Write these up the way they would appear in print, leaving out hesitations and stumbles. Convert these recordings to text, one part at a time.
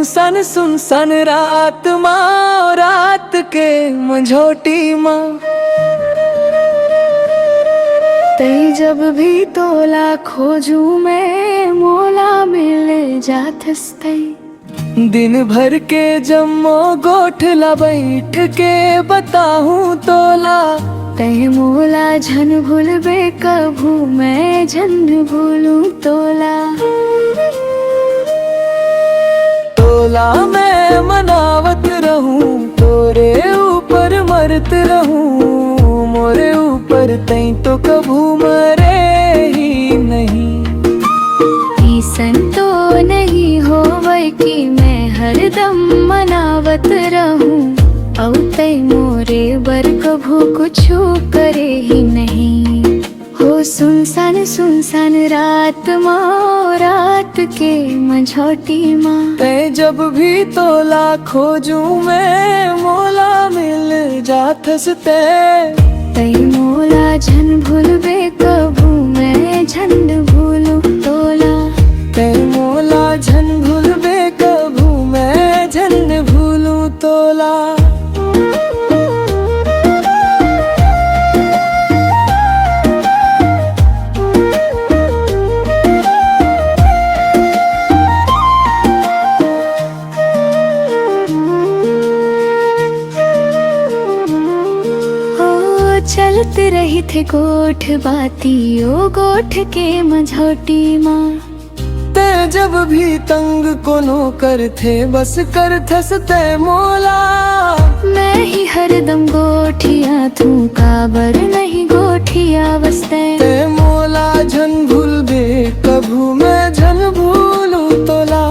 सुनसान रात माँ, रात के मंझोटी माँ। तई जब भी तोला खोजू मैं, मोला मिल जाथस तई। दिन भर के जम्मो गोठला बैठ के बताहूँ तोला, तई मोला झन भूलबे कभू मैं झन भूलूं तोला। तोला मैं मनावत रहूं, तोरे ऊपर मरत रहूं, मोरे ऊपर तई तो कभू मरे ही नहीं। ऐसन तो नहीं होवे कि मैं हरदम मनावत रहूं, औ तई मोरे बर कभू कुछू करे ही नहीं। हो सुनसान रात माँ, रात के मंझोटी माँ। तै जब भी तोला खोजूं मैं, मोला मिल जाथस तै मोला झन भूलबे कभू मैं झन भूलूं तोला। तै मोला झन भूलबे कभू मैं झन भूलूं तोला। चलते रही थे गोठ बाती, ओ गोठ के मंझोटी माँ। ते जब भी तंग कोनो कर थे, बस कर थस ते मोला। मैं ही हरदम गोठिया तू काबर नहीं गोठिया बसते। ते मोला झन भूलबे कभू मैं झन भूलूं तोला।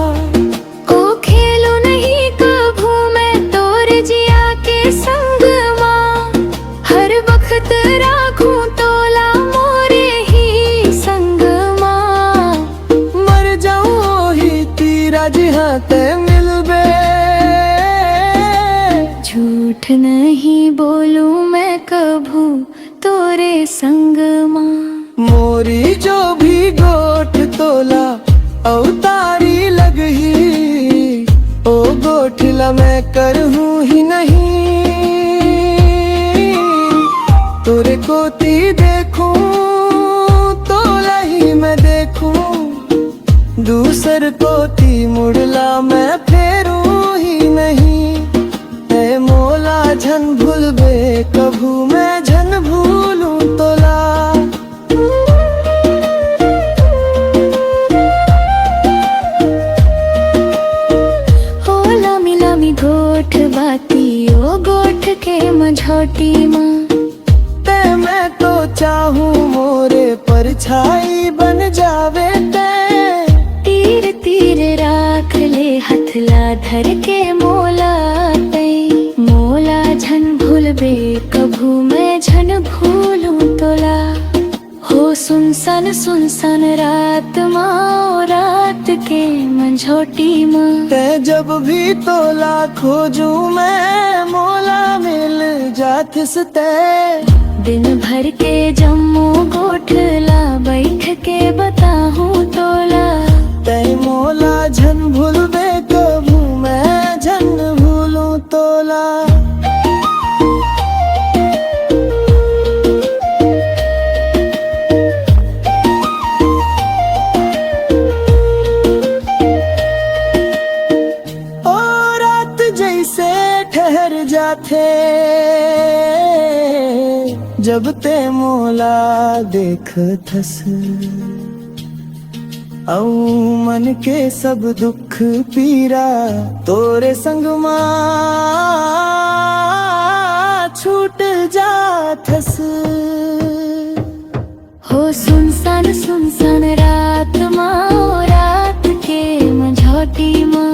ओ खेलो नहीं कभू मैं तोरे जिया के संग माँ, हर वक्त राखूं तोला मोरे ही संग माँ। मर जाऊं ही तीरा जिहाँ ते मिलबे, झूठ नहीं बोलूं मैं कभू तोरे संग माँ। मोरी जो भी गोठ तोला अवतारी लगही, ओ गोठला मैं करहूँ ही नहीं। तोरे कोती देखूं तोला ही मैं देखूं, दूसर कोती मुड़ला मैं फेरूं ही नहीं। ऐ मोला झन भूलबे कभू मैं झन भूलूं तोला। ओ लामी लामी गोठ बाती, ओ गोठ के मंझोटी माँ। मैं तो चाहूं मोरे परछाई बन जावे ते, तीर तीर राख ले हथला धर के मोला तई। मोला झन भूलबे कभू मैं झन भूलूं तोला। हो सुनसान रात माँ, रात के मंझोटी माँ। ते जब भी तोला खोजूं मैं, मोला मिल जाथस तै। दिन भर के जम्मू गोठला बैठ के बताहूँ तोला, तै मोला झन भूलबे कभू मैं झन भूलूं तोला। ओ रात जैसे ठहर जाथे, जब ते मोला देखथस। औ मन के सब दुख पीरा तोरे संग माँ छूट जाथस। हो सुनसान रात माँ, रात के मंझोटी माँ।